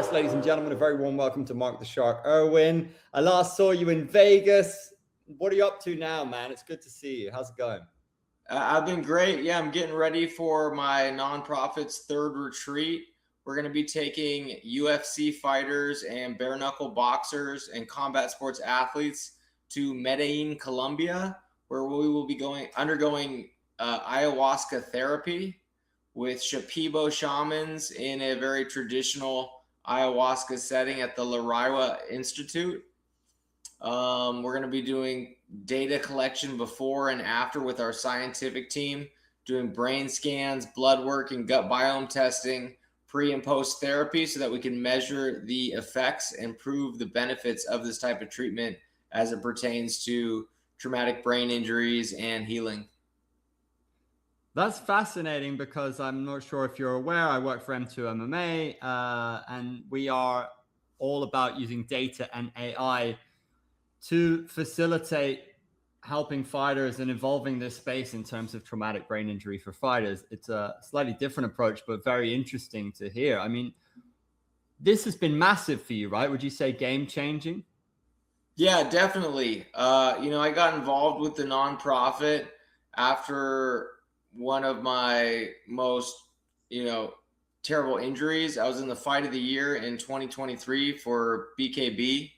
Yes, ladies and gentlemen, a very warm welcome to Mark the Shark Irwin. I last saw you in Vegas. What are you up to now, man? It's good to see you. How's it going? I've been great. Yeah, I'm getting ready for my nonprofit's third retreat. We're going to be taking UFC fighters and bare-knuckle boxers and combat sports athletes to Medellin, Colombia, where we will be undergoing ayahuasca therapy with Shipibo shamans in a very traditional ayahuasca setting at the Laraiwa Institute. We're going to be doing data collection before and after with our scientific team, doing brain scans, blood work, and gut biome testing, pre and post therapy, so that we can measure the effects and prove the benefits of this type of treatment as it pertains to traumatic brain injuries and healing. That's fascinating because I'm not sure if you're aware, I work for M2 MMA, and we are all about using data and AI to facilitate helping fighters and evolving this space in terms of traumatic brain injury for fighters. It's a slightly different approach, but very interesting to hear. I mean, this has been massive for you, right? Would you say game changing? Yeah, definitely. I got involved with the nonprofit after one of my most, terrible injuries. I was in the fight of the year in 2023 for BKB.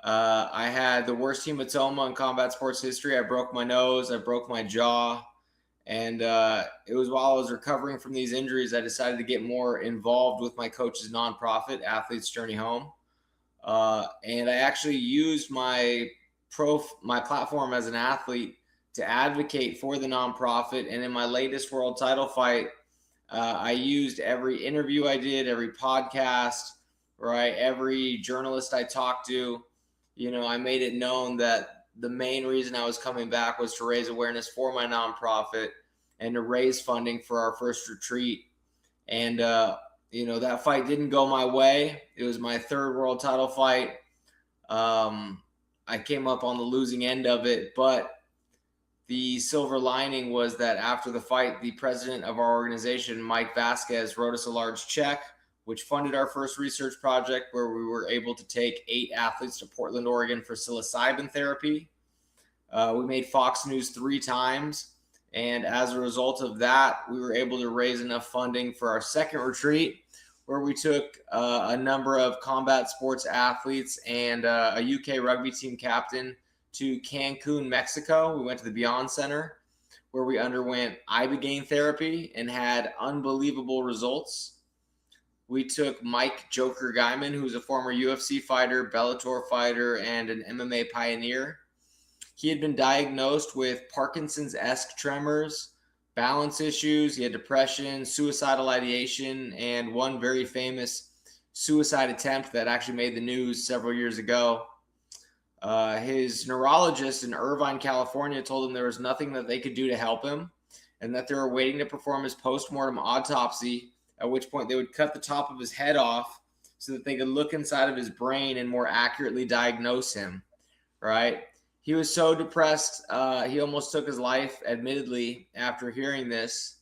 I had the worst hematoma in combat sports history. I broke my nose, I broke my jaw, and it was while I was recovering from these injuries, I decided to get more involved with my coach's nonprofit, Athlete's Journey Home. And I actually used my platform as an athlete to advocate for the nonprofit. And in my latest world title fight, I used every interview I did, every podcast, right, every journalist I talked to. I made it known that the main reason I was coming back was to raise awareness for my nonprofit and to raise funding for our first retreat. And, that fight didn't go my way. It was my third world title fight. I came up on the losing end of it, but the silver lining was that after the fight, the president of our organization, Mike Vasquez, wrote us a large check, which funded our first research project, where we were able to take 8 athletes to Portland, Oregon for psilocybin therapy. We made Fox News 3 times. And as a result of that, we were able to raise enough funding for our second retreat, where we took a number of combat sports athletes and a UK rugby team captain to Cancun, Mexico. We went to the Beyond Center, where we underwent ibogaine therapy and had unbelievable results. We took Mike Joker Guyman, who's a former UFC fighter, Bellator fighter, and an MMA pioneer. He had been diagnosed with Parkinson's-esque tremors, balance issues. He had depression, suicidal ideation, and one very famous suicide attempt that actually made the news several years ago. His neurologist in Irvine, California, told him there was nothing that they could do to help him, and that they were waiting to perform his post-mortem autopsy, at which point they would cut the top of his head off so that they could look inside of his brain and more accurately diagnose him, right? He was so depressed, he almost took his life, admittedly, after hearing this.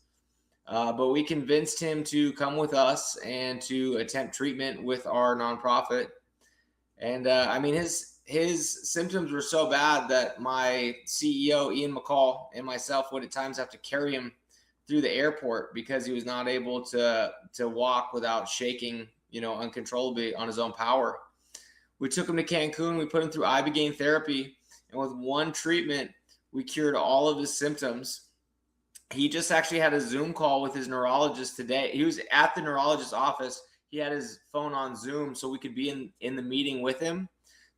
But we convinced him to come with us and to attempt treatment with our nonprofit. And his symptoms were so bad that my CEO, Ian McCall, and myself would at times have to carry him through the airport because he was not able to walk without shaking, uncontrollably on his own power. We took him to Cancun. We put him through ibogaine therapy. And with one treatment, we cured all of his symptoms. He just actually had a Zoom call with his neurologist today. He was at the neurologist's office. He had his phone on Zoom so we could be in the meeting with him.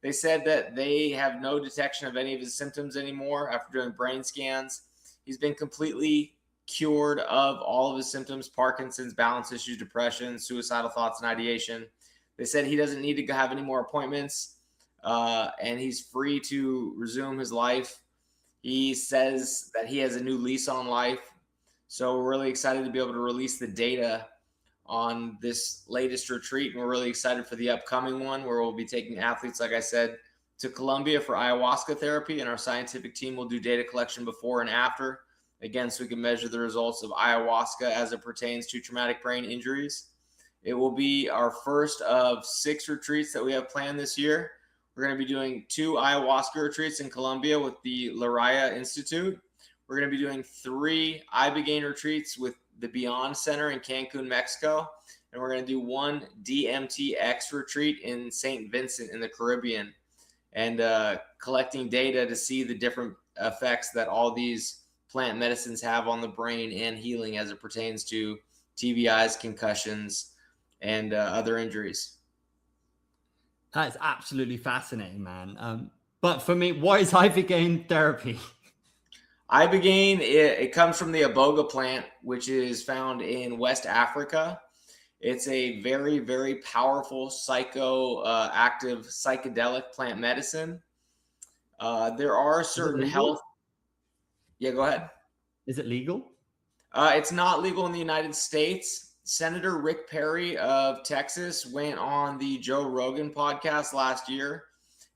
They said that they have no detection of any of his symptoms anymore after doing brain scans. He's been completely cured of all of his symptoms: Parkinson's, balance issues, depression, suicidal thoughts, and ideation. They said he doesn't need to have any more appointments, and he's free to resume his life. He says that he has a new lease on life. So we're really excited to be able to release the data on this latest retreat. And we're really excited for the upcoming one, where we'll be taking athletes, like I said, to Colombia for ayahuasca therapy. And our scientific team will do data collection before and after, again, so we can measure the results of ayahuasca as it pertains to traumatic brain injuries. It will be our first of 6 retreats that we have planned this year. We're going to be doing 2 ayahuasca retreats in Colombia with the Laraya Institute. We're going to be doing 3 ibogaine retreats with the Beyond Center in Cancun, Mexico. And we're going to do 1 DMTX retreat in St. Vincent in the Caribbean, and collecting data to see the different effects that all these plant medicines have on the brain and healing as it pertains to TBIs, concussions, and other injuries. That is absolutely fascinating, man. But for me, what is ibogaine therapy? Ibogaine, it comes from the iboga plant, which is found in West Africa. It's a very, very powerful active psychedelic plant medicine. There are certain health. Yeah, go ahead. Is it legal? It's not legal in the United States. Senator Rick Perry of Texas went on the Joe Rogan podcast last year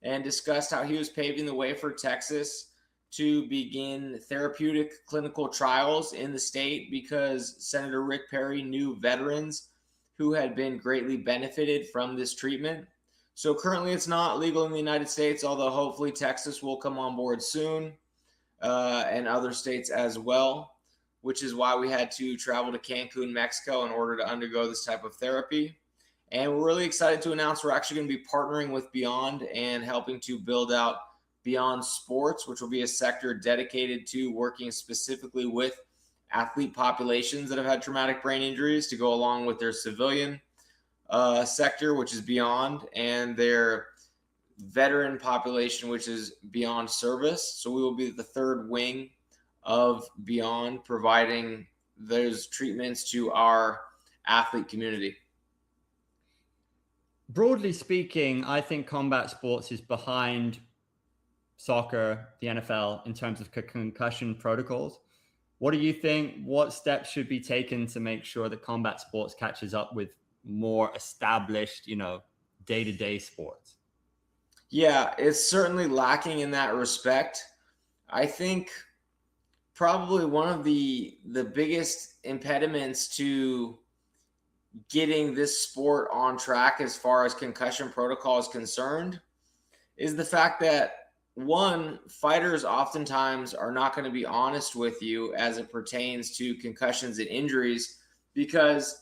and discussed how he was paving the way for Texas to begin therapeutic clinical trials in the state because Senator Rick Perry knew veterans who had been greatly benefited from this treatment. So currently it's not legal in the United States, although hopefully Texas will come on board soon, and other states as well, which is why we had to travel to Cancun, Mexico in order to undergo this type of therapy. And we're really excited to announce we're actually going to be partnering with Beyond and helping to build out Beyond Sports, which will be a sector dedicated to working specifically with athlete populations that have had traumatic brain injuries to go along with their civilian sector, which is Beyond, and their veteran population, which is Beyond Service. So we will be the third wing of Beyond, providing those treatments to our athlete community. Broadly speaking, I think combat sports is behind soccer, the NFL, in terms of concussion protocols. What do you think? What steps should be taken to make sure that combat sports catches up with more established, day-to-day sports? Yeah, it's certainly lacking in that respect. I think probably one of the biggest impediments to getting this sport on track as far as concussion protocol is concerned is the fact that, one, fighters oftentimes are not going to be honest with you as it pertains to concussions and injuries, because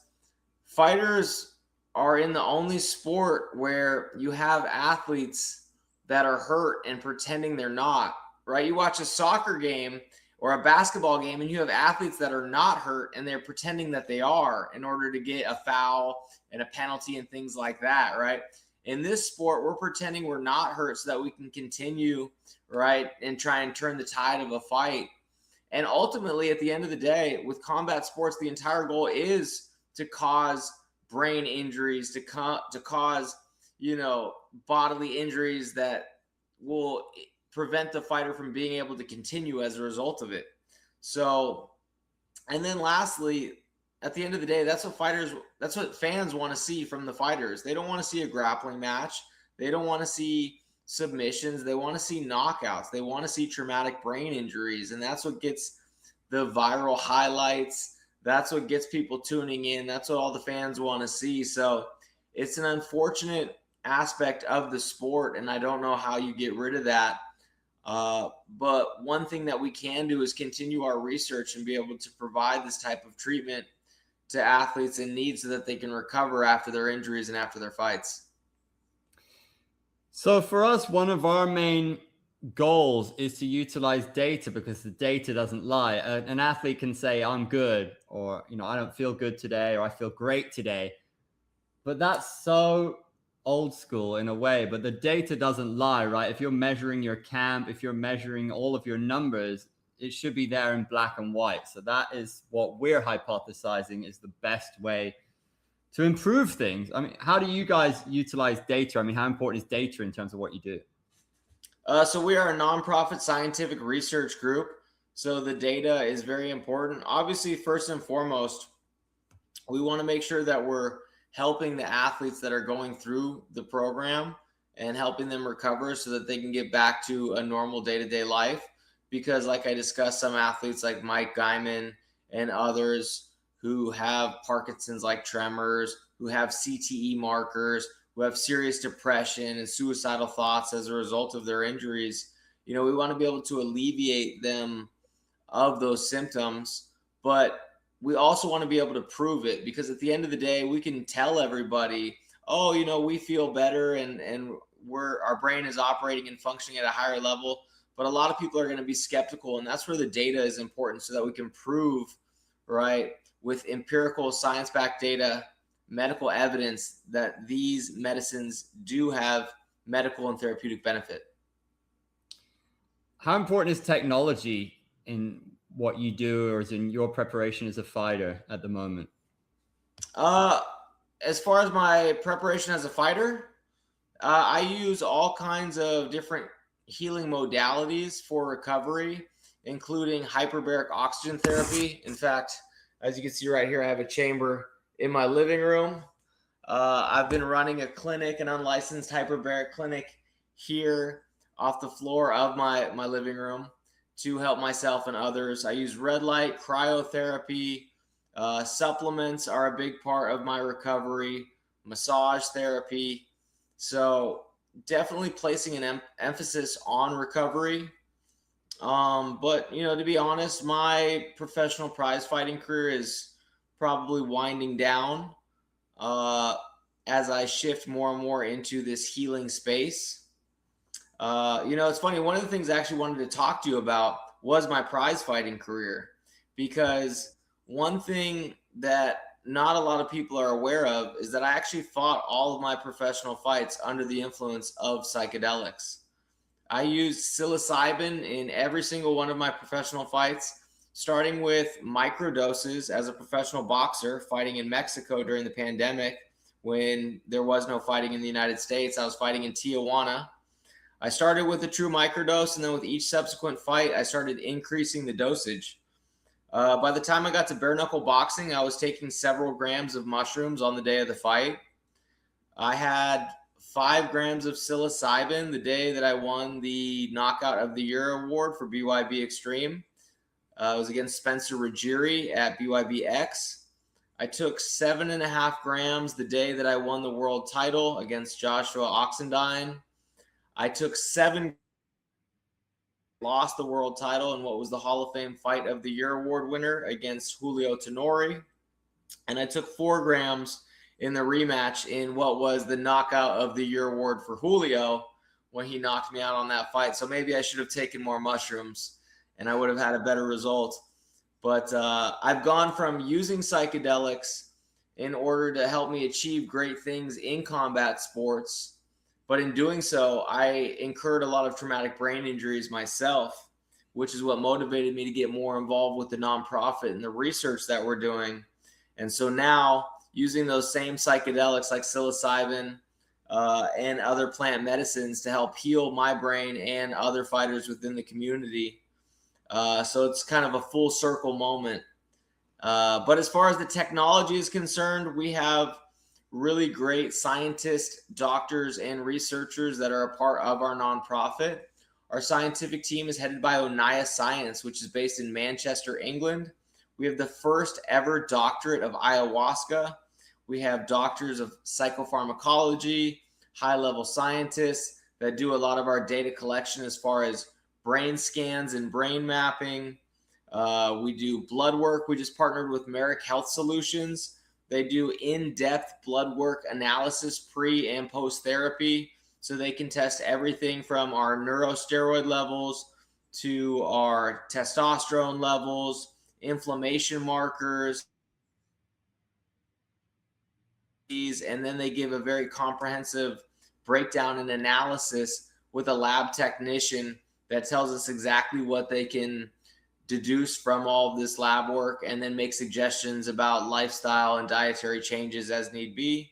fighters are in the only sport where you have athletes that are hurt and pretending they're not, right? You watch a soccer game or a basketball game and you have athletes that are not hurt and they're pretending that they are in order to get a foul and a penalty and things like that, right? In this sport, we're pretending we're not hurt so that we can continue, right, and try and turn the tide of a fight. And ultimately, at the end of the day, with combat sports, the entire goal is to cause brain injuries, to cause, bodily injuries that will prevent the fighter from being able to continue as a result of it. So, and then lastly, at the end of the day, that's what fans want to see from the fighters. They don't want to see a grappling match. They don't want to see submissions. They want to see knockouts. They want to see traumatic brain injuries. And that's what gets the viral highlights. That's what gets people tuning in. That's what all the fans want to see. So it's an unfortunate aspect of the sport, and I don't know how you get rid of that. But one thing that we can do is continue our research and be able to provide this type of treatment to athletes in need so that they can recover after their injuries and after their fights. So for us, one of our main goals is to utilize data, because the data doesn't lie. An athlete can say, I'm good, or, I don't feel good today, or I feel great today. But that's so old school in a way, but the data doesn't lie, right? If you're measuring your camp, if you're measuring all of your numbers, it should be there in black and white. So that is what we're hypothesizing is the best way to improve things. I mean, how do you guys utilize data? I mean, how important is data in terms of what you do? So we are a nonprofit scientific research group. So the data is very important. Obviously, first and foremost, we want to make sure that we're helping the athletes that are going through the program and helping them recover so that they can get back to a normal day-to-day life. Because like I discussed, some athletes like Mike Guyman and others who have Parkinson's like tremors, who have CTE markers, who have serious depression and suicidal thoughts as a result of their injuries. We want to be able to alleviate them of those symptoms, but we also want to be able to prove it, because at the end of the day, we can tell everybody, oh, we feel better and our brain is operating and functioning at a higher level. But a lot of people are going to be skeptical, and that's where the data is important, so that we can prove, right, with empirical science-backed data, medical evidence, that these medicines do have medical and therapeutic benefit. How important is technology in what you do, or is in your preparation as a fighter at the moment? As far as my preparation as a fighter, I use all kinds of different healing modalities for recovery, including hyperbaric oxygen therapy. In fact, as you can see right here, I have a chamber in my living room. I've been running a clinic, an unlicensed hyperbaric clinic here off the floor of my living room to help myself and others. I use red light, cryotherapy, supplements are a big part of my recovery, massage therapy. So definitely placing an emphasis on recovery. But to be honest, my professional prize fighting career is probably winding down as I shift more and more into this healing space. It's funny. One of the things I actually wanted to talk to you about was my prize fighting career, because one thing that not a lot of people are aware of is that I actually fought all of my professional fights under the influence of psychedelics. I used psilocybin in every single one of my professional fights, starting with microdoses as a professional boxer fighting in Mexico during the pandemic when there was no fighting in the United States. I was fighting in Tijuana. I started with a true microdose, and then with each subsequent fight, I started increasing the dosage. By the time I got to Bareknuckle boxing, I was taking several grams of mushrooms on the day of the fight. I had 5 grams of psilocybin the day that I won the Knockout of the Year award for BYB Extreme. It was against Spencer Ruggieri at BYBX. I took 7.5 grams the day that I won the world title against Joshua Oxendine. I took 7, lost the world title in what was the Hall of Fame Fight of the Year award winner against Julio Tenori. And I took 4 grams in the rematch in what was the Knockout of the Year award for Julio when he knocked me out on that fight. So maybe I should have taken more mushrooms and I would have had a better result. But I've gone from using psychedelics in order to help me achieve great things in combat sports. But in doing so, I incurred a lot of traumatic brain injuries myself, which is what motivated me to get more involved with the nonprofit and the research that we're doing. And so now, using those same psychedelics like psilocybin and other plant medicines to help heal my brain and other fighters within the community. So it's kind of a full circle moment. But as far as the technology is concerned, we have really great scientists, doctors, and researchers that are a part of our nonprofit. Our scientific team is headed by Onaya Science, which is based in Manchester, England. We have the first ever doctorate of ayahuasca. We have doctors of psychopharmacology, high-level scientists that do a lot of our data collection as far as brain scans and brain mapping. We do blood work. We just partnered with Merrick Health Solutions. They do in-depth blood work analysis pre and post therapy, so they can test everything from our neurosteroid levels to our testosterone levels, inflammation markers, and then they give a very comprehensive breakdown and analysis with a lab technician that tells us exactly what they can deduce from all of this lab work, and then make suggestions about lifestyle and dietary changes as need be.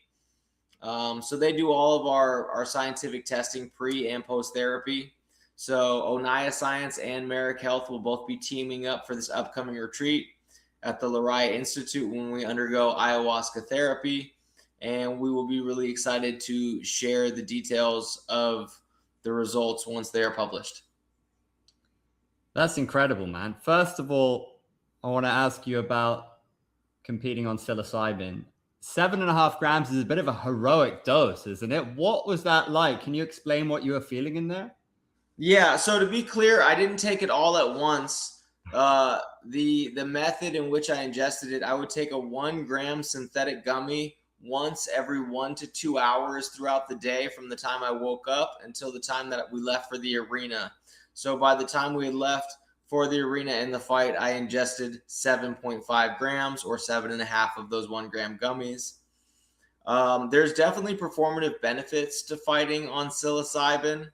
So they do all of our scientific testing pre and post therapy. So Onaya Science and Merrick Health will both be teaming up for this upcoming retreat at the Lariah Institute when we undergo ayahuasca therapy. And we will be really excited to share the details of the results once they are published. That's incredible, man. First of all, I want to ask you about competing on psilocybin. 7.5 grams is a bit of a heroic dose, isn't it? What was that like? Can you explain what you were feeling in there? Yeah, so to be clear, I didn't take it all at once. The method in which I ingested it, I would take a 1 gram synthetic gummy once every 1 to 2 hours throughout the day from the time I woke up until the time that we left for the arena. So by the time we had left for the arena in the fight, I ingested 7.5 grams or 7.5 of those 1 gram gummies. There's definitely performative benefits to fighting on psilocybin.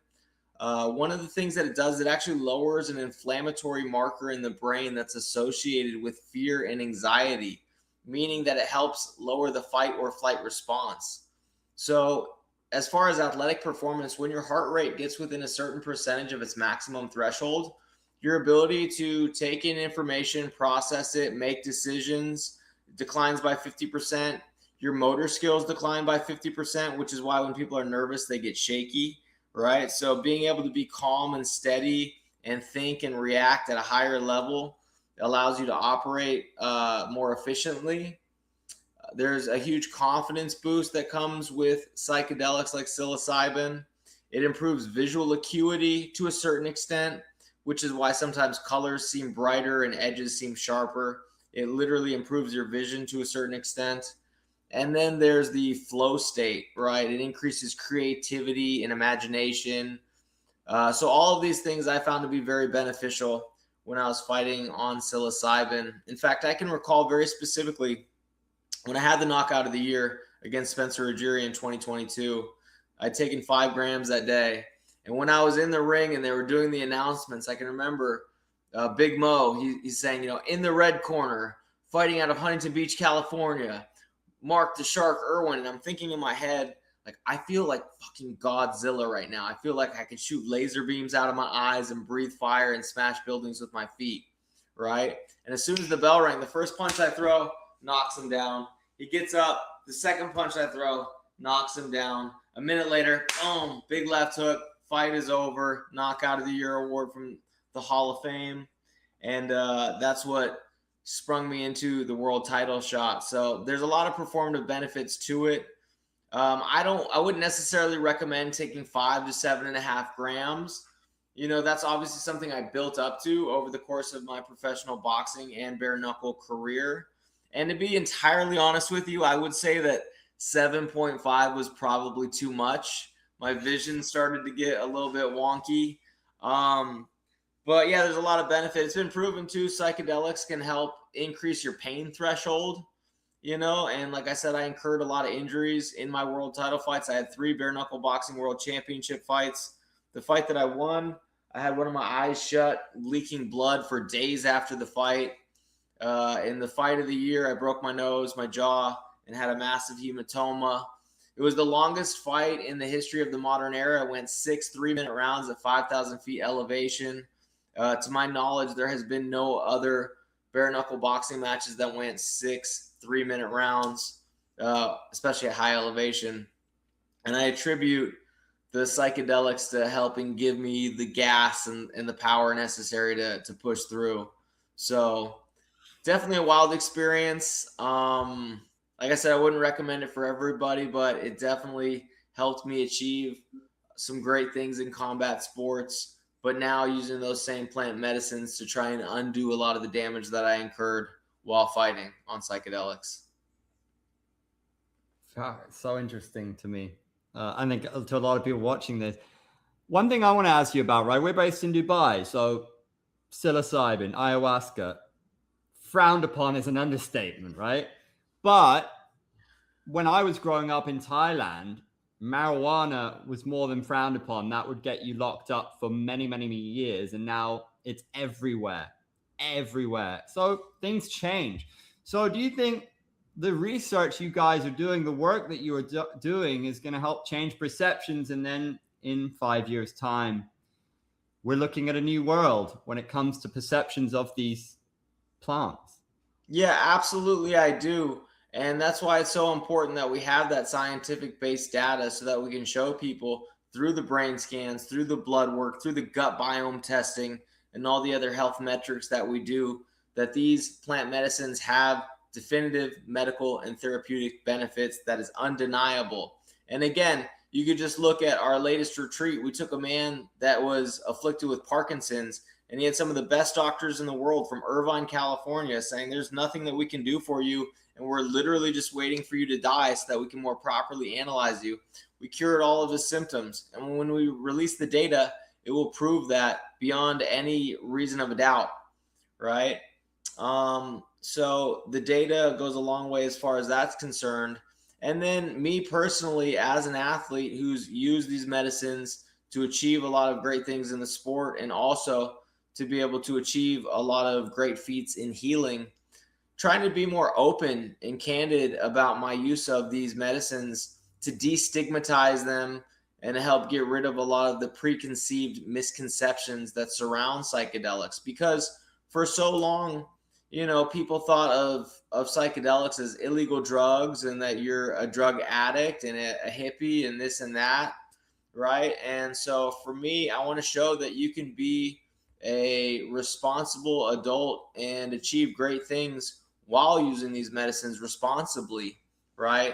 One of the things that it does, it actually lowers an inflammatory marker in the brain that's associated with fear and anxiety, meaning that it helps lower the fight or flight response. So, as far as athletic performance, when your heart rate gets within a certain percentage of its maximum threshold, your ability to take in information, process it, make decisions declines by 50%. Your motor skills decline by 50%, which is why when people are nervous, they get shaky, right? So being able to be calm and steady and think and react at a higher level allows you to operate more efficiently. There's a huge confidence boost that comes with psychedelics like psilocybin. It improves visual acuity to a certain extent, which is why sometimes colors seem brighter and edges seem sharper. It literally improves your vision to a certain extent. And then there's the flow state, right? It increases creativity and imagination. So all of these things I found to be very beneficial when I was fighting on psilocybin. In fact, I can recall very specifically when I had the knockout of the year against Spencer Ujiri in 2022, I'd taken 5 grams that day. And when I was in the ring and they were doing the announcements, I can remember Big Mo, he's saying, in the red corner, fighting out of Huntington Beach, California, Mark the Shark Irwin. And I'm thinking in my head, like, I feel like fucking Godzilla right now. I feel like I could shoot laser beams out of my eyes and breathe fire and smash buildings with my feet, right? And as soon as the bell rang, the first punch I throw knocks him down. He gets up. The second punch I throw knocks him down. A minute later, boom, big left hook. Fight is over. Knockout of the Year award from the Hall of Fame. And that's what sprung me into the world title shot. So there's a lot of performative benefits to it. I wouldn't necessarily recommend taking 5 to 7.5 grams. That's obviously something I built up to over the course of my professional boxing and bare knuckle career. And to be entirely honest with you, I would say that 7.5 was probably too much. My vision started to get a little bit wonky. But yeah, there's a lot of benefit. It's been proven too, psychedelics can help increase your pain threshold, and like I said, I incurred a lot of injuries in my world title fights. I had 3 bare knuckle boxing world championship fights. The fight that I won, I had one of my eyes shut, leaking blood for days after the fight. In the fight of the year, I broke my nose, my jaw, and had a massive hematoma. It was the longest fight in the history of the modern era. It went 6 3-minute rounds at 5,000 feet elevation. To my knowledge, there has been no other bare knuckle boxing matches that went 6 3-minute rounds, especially at high elevation. And I attribute the psychedelics to helping give me the gas and the power necessary to push through. So definitely a wild experience. Like I said, I wouldn't recommend it for everybody, but it definitely helped me achieve some great things in combat sports. But now using those same plant medicines to try and undo a lot of the damage that I incurred while fighting on psychedelics. It's so interesting to me. I think to a lot of people watching this. One thing I want to ask you about, right? We're based in Dubai, so psilocybin, ayahuasca, frowned upon is an understatement, right? But when I was growing up in Thailand, marijuana was more than frowned upon. That would get you locked up for many, many, many years. And now it's everywhere. So things change. So do you think the research you guys are doing, the work that you are doing is going to help change perceptions? And then in 5 years' time, we're looking at a new world when it comes to perceptions of these plants. Yeah, absolutely. I do. And that's why it's so important that we have that scientific based data so that we can show people through the brain scans, through the blood work, through the gut biome testing, and all the other health metrics that we do, that these plant medicines have definitive medical and therapeutic benefits that is undeniable. And again, you could just look at our latest retreat. We took a man that was afflicted with Parkinson's, and he had some of the best doctors in the world from Irvine, California, saying there's nothing that we can do for you, and we're literally just waiting for you to die so that we can more properly analyze you. We cured all of his symptoms, and when we release the data, it will prove that beyond any reason of a doubt, right? So the data goes a long way as far as that's concerned. And then me personally, as an athlete who's used these medicines to achieve a lot of great things in the sport, and also to be able to achieve a lot of great feats in healing, trying to be more open and candid about my use of these medicines to destigmatize them and to help get rid of a lot of the preconceived misconceptions that surround psychedelics. Because for so long, people thought of psychedelics as illegal drugs, and that you're a drug addict and a hippie and this and that, right? And so for me, I want to show that you can be a responsible adult and achieve great things while using these medicines responsibly, right?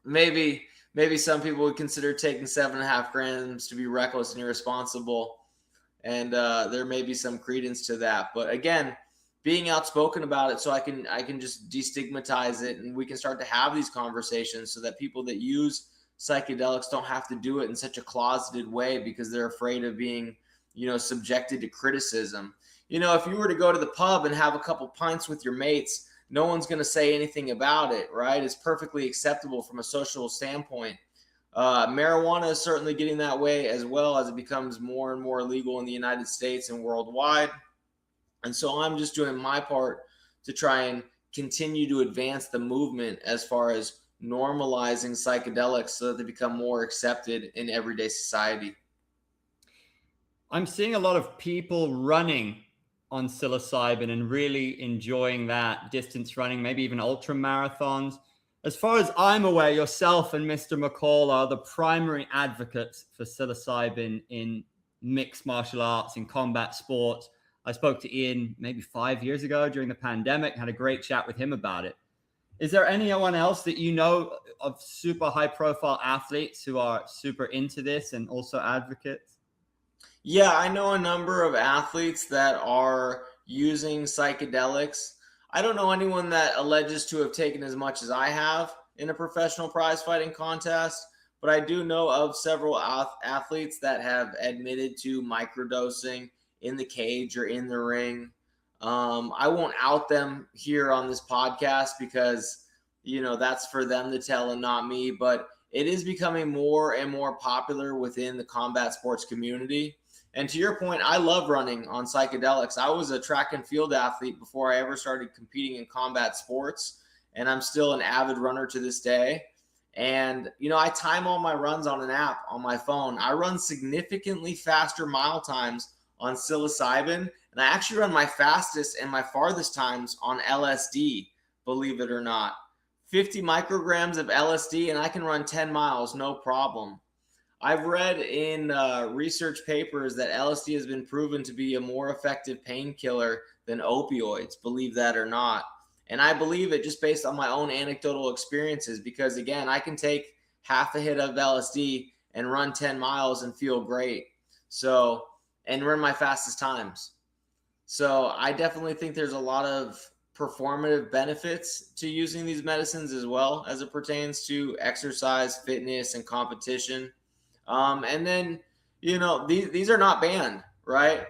Maybe some people would consider taking 7.5 grams to be reckless and irresponsible. And there may be some credence to that. But again, being outspoken about it so I can just destigmatize it, and we can start to have these conversations so that people that use psychedelics don't have to do it in such a closeted way because they're afraid of being, subjected to criticism. If you were to go to the pub and have a couple pints with your mates, no one's going to say anything about it, right? It's perfectly acceptable from a social standpoint. Marijuana is certainly getting that way as well, as it becomes more and more legal in the United States and worldwide. And so I'm just doing my part to try and continue to advance the movement as far as normalizing psychedelics so that they become more accepted in everyday society. I'm seeing a lot of people running on psilocybin and really enjoying that, distance running, maybe even ultra marathons. As far as I'm aware, yourself and Mr. McCall are the primary advocates for psilocybin in mixed martial arts, in combat sports. I spoke to Ian maybe 5 years ago during the pandemic, had a great chat with him about it. Is there anyone else that you know of super high profile athletes who are super into this and also advocates? Yeah, I know a number of athletes that are using psychedelics. I don't know anyone that alleges to have taken as much as I have in a professional prize fighting contest, but I do know of several athletes that have admitted to microdosing in the cage or in the ring. I won't out them here on this podcast because, that's for them to tell and not me, but it is becoming more and more popular within the combat sports community. And to your point, I love running on psychedelics. I was a track and field athlete before I ever started competing in combat sports, and I'm still an avid runner to this day. And, I time all my runs on an app on my phone. I run significantly faster mile times on psilocybin, and I actually run my fastest and my farthest times on LSD, believe it or not. 50 micrograms of LSD, and I can run 10 miles, no problem. I've read in research papers that LSD has been proven to be a more effective painkiller than opioids, believe that or not. And I believe it just based on my own anecdotal experiences, because again, I can take half a hit of LSD and run 10 miles and feel great. So, and run my fastest times. So I definitely think there's a lot of performative benefits to using these medicines as well as it pertains to exercise, fitness, and competition. And then, these are not banned, right?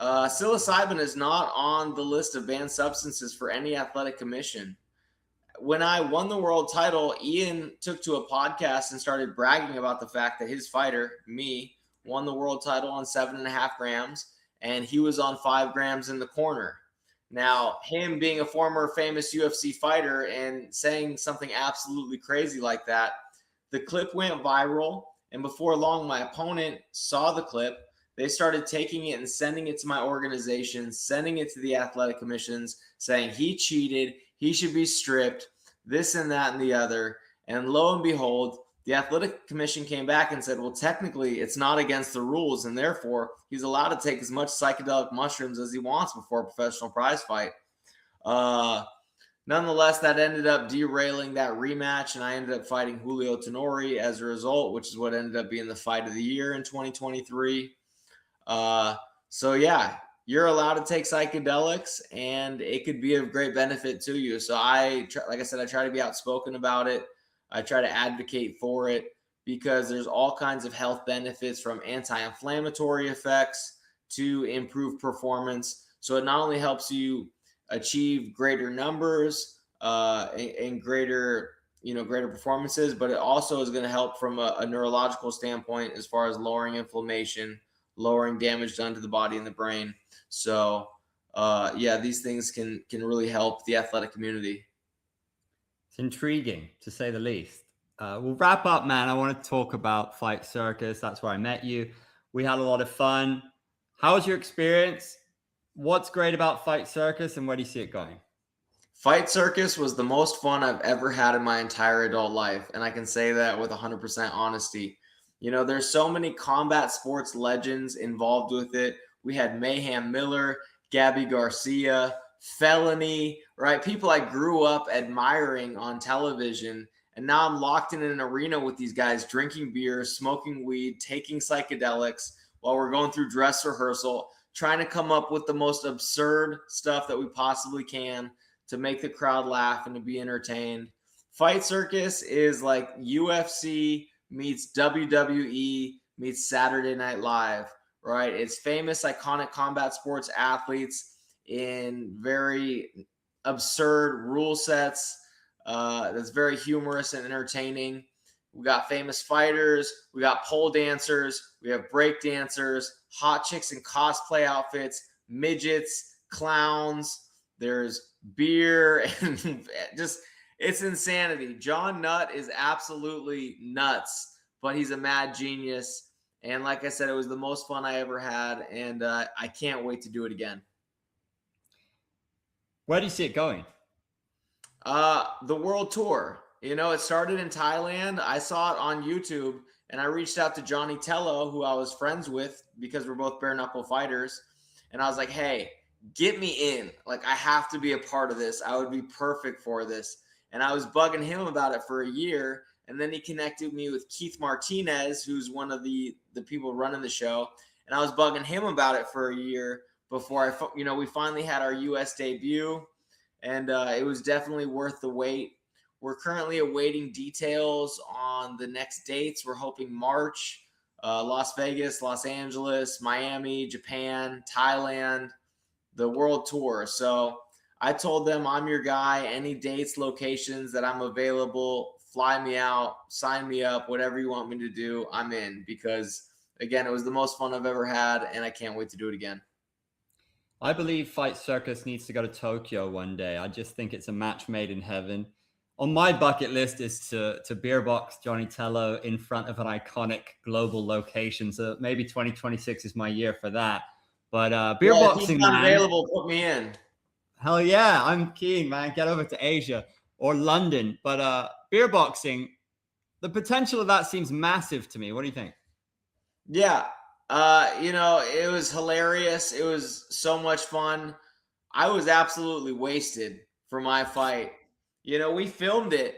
Psilocybin is not on the list of banned substances for any athletic commission. When I won the world title, Ian took to a podcast and started bragging about the fact that his fighter, me, won the world title on 7.5 grams, and he was on 5 grams in the corner. Now, him being a former famous UFC fighter and saying something absolutely crazy like that, the clip went viral. And before long, my opponent saw the clip. They started taking it and sending it to my organization, sending it to the athletic commissions, saying he cheated, he should be stripped, this and that and the other. And lo and behold, The athletic commission came back and said, well, technically it's not against the rules, and therefore he's allowed to take as much psychedelic mushrooms as he wants before a professional prize fight. Nonetheless, that ended up derailing that rematch, and I ended up fighting Julio Tenori as a result, which is what ended up being the fight of the year in 2023. So yeah, you're allowed to take psychedelics, and it could be of great benefit to you. So like I said, I try to be outspoken about it. I try to advocate for it because there's all kinds of health benefits, from anti-inflammatory effects to improved performance. So it not only helps you achieve greater numbers and greater performances, but it also is going to help from a neurological standpoint as far as lowering inflammation, lowering damage done to the body and the brain. So yeah, these things can really help the athletic community. It's intriguing, to say the least. We'll wrap up, man. I want to talk about Fight Circus. That's where I met you. We had a lot of fun. How was your experience? What's great about Fight Circus, and where do you see it going? Fight Circus was the most fun I've ever had in my entire adult life, and I can say that with 100% honesty. You know, there's so many combat sports legends involved with it. We had Mayhem Miller, Gabby Garcia, Felony, right? People I grew up admiring on television. And now I'm locked in an arena with these guys, drinking beer, smoking weed, taking psychedelics while we're going through dress rehearsal, trying to come up with the most absurd stuff that we possibly can to make the crowd laugh and to be entertained. Fight Circus is like UFC meets WWE meets Saturday Night Live, right? It's famous, iconic combat sports athletes in very absurd rule sets that's very humorous and entertaining. We got famous fighters, we got pole dancers, we have break dancers, hot chicks in cosplay outfits, midgets, clowns, there's beer, and just, it's insanity. John Nutt is absolutely nuts, but he's a mad genius. And like I said, it was the most fun I ever had, and I can't wait to do it again. Where do you see it going? The world tour. You know, it started in Thailand. I saw it on YouTube, and I reached out to Johnny Tello, who I was friends with because we're both bare knuckle fighters. And I was like, hey, get me in. Like, I have to be a part of this. I would be perfect for this. And I was bugging him about it for a year. And then he connected me with Keith Martinez, who's one of the people running the show. And I was bugging him about it for a year before we finally had our US debut. And it was definitely worth the wait. We're currently awaiting details on the next dates. We're hoping March, Las Vegas, Los Angeles, Miami, Japan, Thailand, the world tour. So I told them I'm your guy. Any dates, locations that I'm available, fly me out, sign me up, whatever you want me to do, I'm in. Because, again, it was the most fun I've ever had, and I can't wait to do it again. I believe Fight Circus needs to go to Tokyo one day. I just think it's a match made in heaven. On my bucket list is to beer box Johnny Tello in front of an iconic global location. So maybe 2026 is my year for that. But beer boxing, if he's not available, put me in. Hell yeah, I'm keen, man. Get over to Asia or London. But beer boxing, the potential of that seems massive to me. What do you think? Yeah. It was hilarious. It was so much fun. I was absolutely wasted for my fight. We filmed it.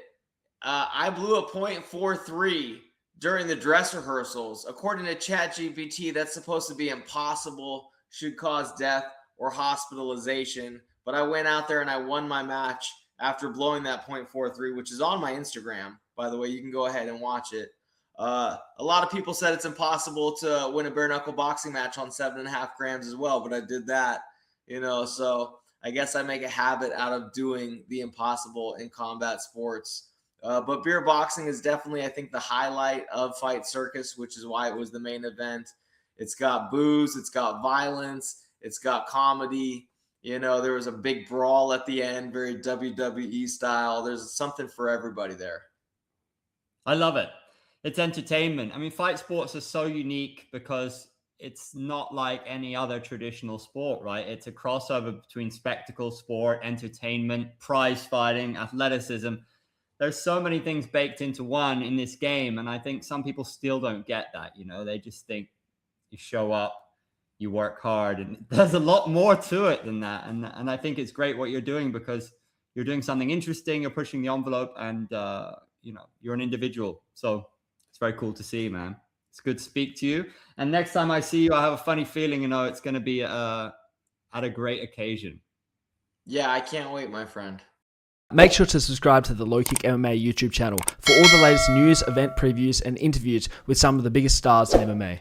I blew a .43 during the dress rehearsals. According to ChatGPT, that's supposed to be impossible, should cause death or hospitalization. But I went out there and I won my match after blowing that .43, which is on my Instagram. By the way, you can go ahead and watch it. A lot of people said it's impossible to win a bare knuckle boxing match on 7.5 grams as well, but I did that, so I guess I make a habit out of doing the impossible in combat sports. But beer boxing is definitely, I think, the highlight of Fight Circus, which is why it was the main event. It's got booze, it's got violence, it's got comedy. There was a big brawl at the end, very WWE style. There's something for everybody there. I love it. It's entertainment. I mean, fight sports are so unique because it's not like any other traditional sport, right? It's a crossover between spectacle sport, entertainment, prize fighting, athleticism. there's so many things baked into one in this game, and I think some people still don't get that. You know, they just think you show up, you work hard, and there's a lot more to it than that. And I think it's great what you're doing, because you're doing something interesting, you're pushing the envelope, and you know, you're an individual. So it's very cool to see, man. It's good to speak to you. And next time I see you, I have a funny feeling, you know, it's going to be at a great occasion. Yeah, I can't wait, my friend. Make sure to subscribe to the LowKick MMA YouTube channel for all the latest news, event previews, and interviews with some of the biggest stars in MMA.